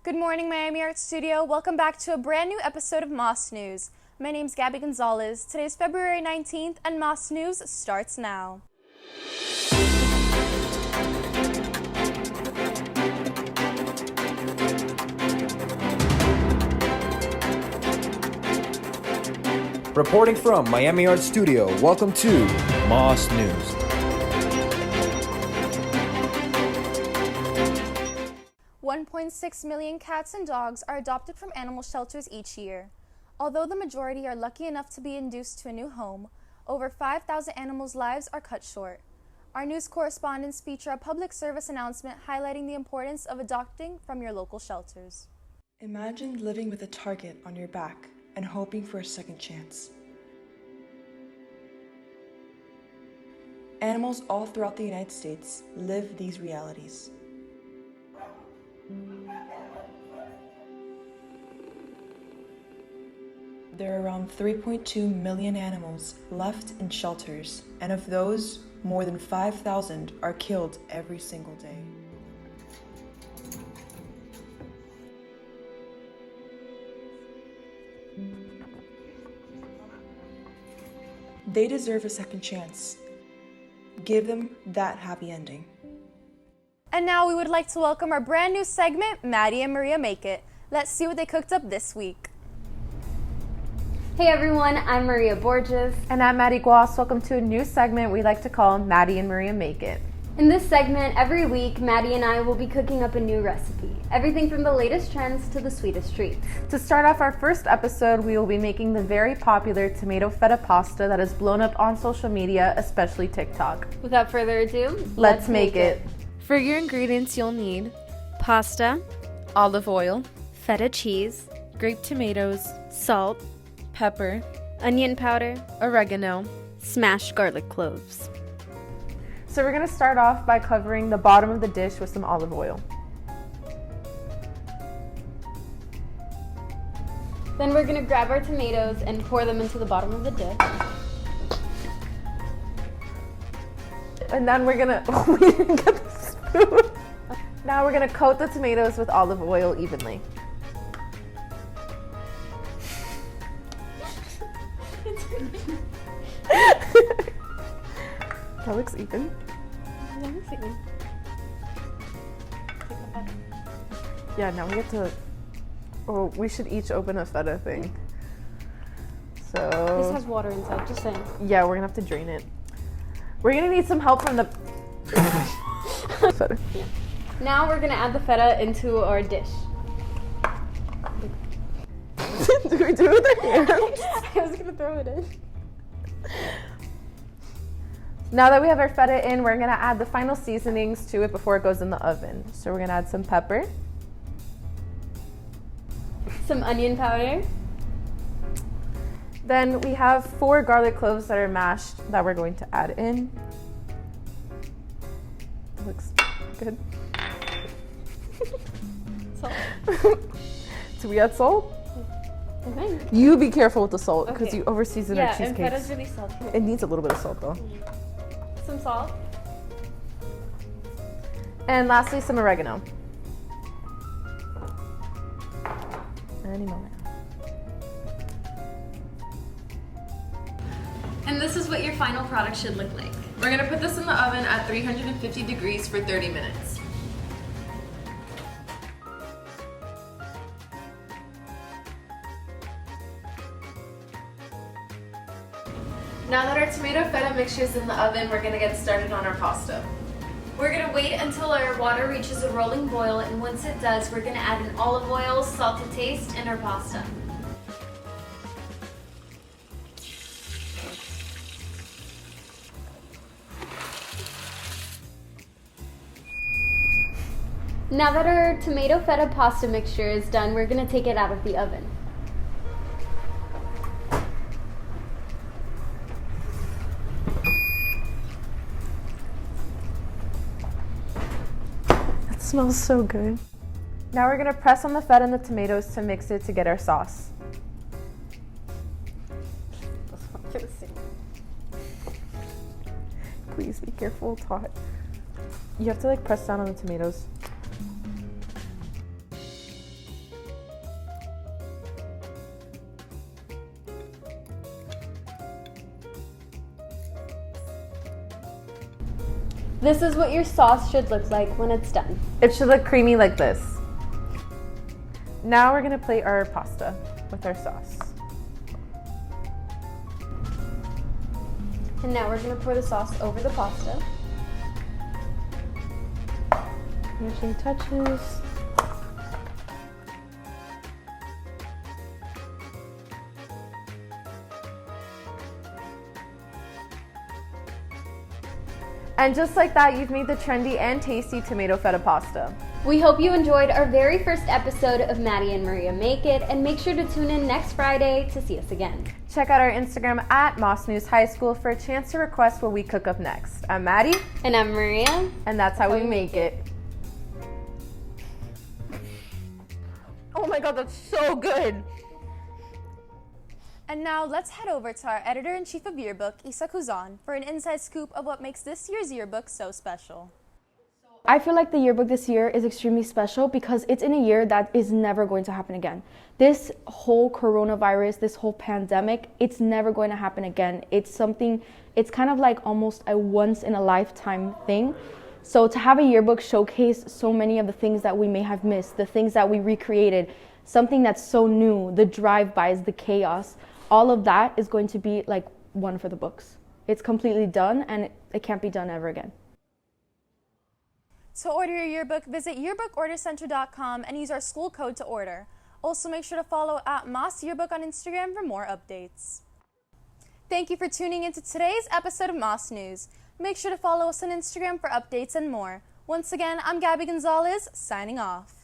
Good morning, Miami Art Studio. Welcome back to a brand new episode of Moss News. My name's Gabby Gonzalez. Today's February 19th, and Moss News starts now. Reporting from Miami Art Studio, welcome to Moss News. $1.6 million cats and dogs are adopted from animal shelters each year. Although the majority are lucky enough to be induced to a new home, over 5,000 animals' lives are cut short. Our news correspondents feature a public service announcement highlighting the importance of adopting from your local shelters. Imagine living with a target on your back and hoping for a second chance. Animals all throughout the United States live these realities. There are around 3.2 million animals left in shelters, and of those, more than 5,000 are killed every single day. They deserve a second chance. Give them that happy ending. And now we would like to welcome our brand new segment, Maddie and Maria Make It. Let's see what they cooked up this week. Hey everyone, I'm Maria Borges. And I'm Maddie Guas. Welcome to a new segment we like to call Maddie and Maria Make It. In this segment, every week, Maddie and I will be cooking up a new recipe. Everything from the latest trends to the sweetest treats. To start off our first episode, we will be making the very popular tomato feta pasta that has blown up on social media, especially TikTok. Without further ado, Let's make it. For your ingredients, you'll need pasta, Olive oil, feta cheese, grape tomatoes, salt, pepper, onion powder, oregano, smashed garlic cloves. So we're gonna start off by covering the bottom of the dish with some olive oil. Then we're gonna grab our tomatoes and pour them into the bottom of the dish. And then we're gonna, we didn't get the spoon. Now we're gonna coat the tomatoes with olive oil evenly. That looks even. Yeah, now we get to, we should each open a feta thing. So. This has water inside, just saying. Yeah, we're gonna have to drain it. We're gonna need some help from the feta. Yeah. Now we're gonna add the feta into our dish. Do we do it with our hands? I was gonna throw it in. Now that we have our feta in, we're gonna add the final seasonings to it before it goes in the oven. So we're gonna add some pepper, some onion powder. Then we have 4 garlic cloves that are mashed that we're going to add in. Looks good. Salt. Do we add salt? Okay. You be careful with the salt because Okay. you overseason our Yeah, and cheesecakes. feta's really salty. It needs a little bit of salt though. Some salt. And lastly, some oregano. Any moment. and this is what your final product should look like. We're gonna put this in the oven at 350 degrees for 30 minutes. Now that our tomato feta mixture is in the oven, we're gonna get started on our pasta. We're gonna wait until our water reaches a rolling boil, and once it does, we're gonna add in olive oil, salt to taste, and our pasta. Now that our tomato feta pasta mixture is done, we're gonna take it out of the oven. It smells so good. Now we're gonna press on the feta and the tomatoes to mix it to get our sauce. Please be careful, it's hot. You have to like press down on the tomatoes. This is what your sauce should look like when it's done. It should look creamy like this. Now we're gonna plate our pasta with our sauce. And now we're gonna pour the sauce over the pasta. Finishing touches. And just like that, you've made the trendy and tasty tomato feta pasta. We hope you enjoyed our very first episode of Maddie and Maria Make It, and make sure to tune in next Friday to see us again. Check out our Instagram at Moss News High School for a chance to request what we cook up next. I'm Maddie. And I'm Maria. And that's how we make it. Oh my god, that's so good. And now let's head over to our editor-in-chief of Yearbook, Isa Kuzan, for an inside scoop of what makes this year's yearbook so special. I feel like the yearbook this year is extremely special because it's in a year that is never going to happen again. This whole coronavirus, this whole pandemic, it's never going to happen again. It's kind of like almost a once in a lifetime thing. So to have a yearbook showcase so many of the things that we may have missed, the things that we recreated, something that's so new, the drive-bys, the chaos, all of that is going to be like one for the books. It's completely done and it can't be done ever again. To order your yearbook, visit yearbookordercenter.com and use our school code to order. Also, make sure to follow at Moss Yearbook on Instagram for more updates. Thank you for tuning into today's episode of Moss News. Make sure to follow us on Instagram for updates and more. Once again, I'm Gabby Gonzalez, signing off.